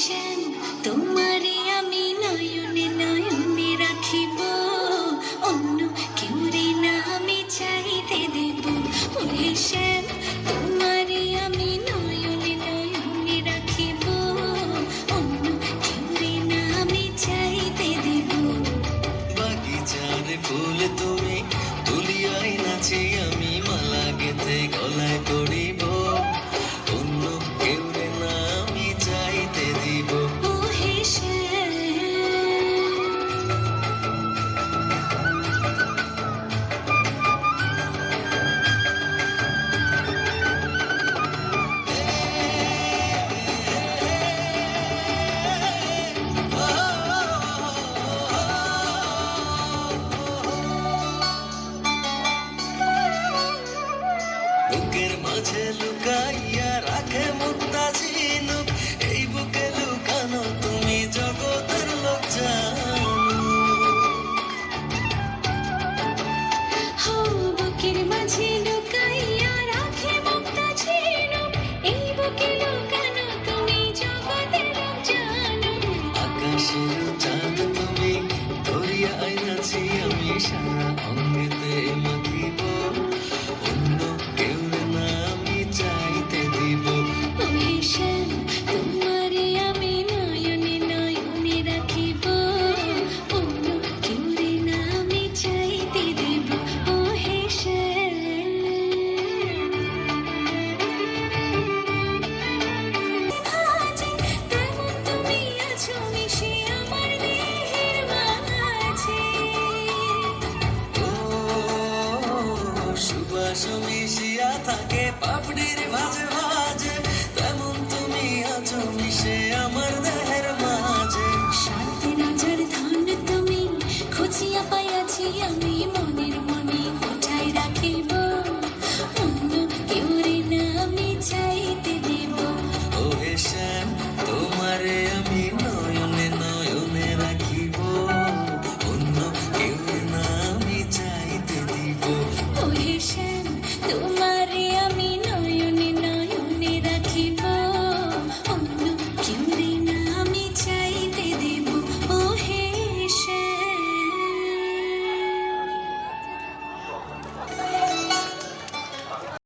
শ্যাম, তোমারে আমি নয়নে নয়নে রাখিব, অন্য কেউরে না আমি চাইতে দেব। ওহে শ্যাম, তোমারে আমি নয়নে নয়নে রাখিব, অন্য কেউরে না আমি চাইতে দেব। বাগিচার ফুল তুমি তুলিয়াই নাচি আমি মালা গেথে গলায় করিব, অন্য কেউরে না আমি চাইতে দিব। ওহে শ্যাম, বুকের মাঝে লুকাইয়া রাখে মুক্তা ঝিনুক, এই বুকে লুকানো তুমি জগতের লোক জানো। হো বুকের মাঝে লুকাইয়া রাখে মুক্তা ঝিনুক, এই বুকে লুকানো তুমি জগতের লোক জানো। আকাশের চাঁদ তুমি ধরিয়া আইনাছি আমি সারা অঙ্গেতে মাখিব, অন্য কেউরে না আমি চাইতে দিব। ওহে শ্যাম, তোমারে আমি নয়নে নয়নে রাখিব, অন্য কেউরে না আমি চাইতে দেব। ওহে শ্যাম, ভাজে তেমন তুমি আছো মিশে আমার দেহের মাঝে। ও সুবাস মিশিয়া থাকে পাপড়ির ভাজে ভাজে, তেমন তুমি আছো মিশে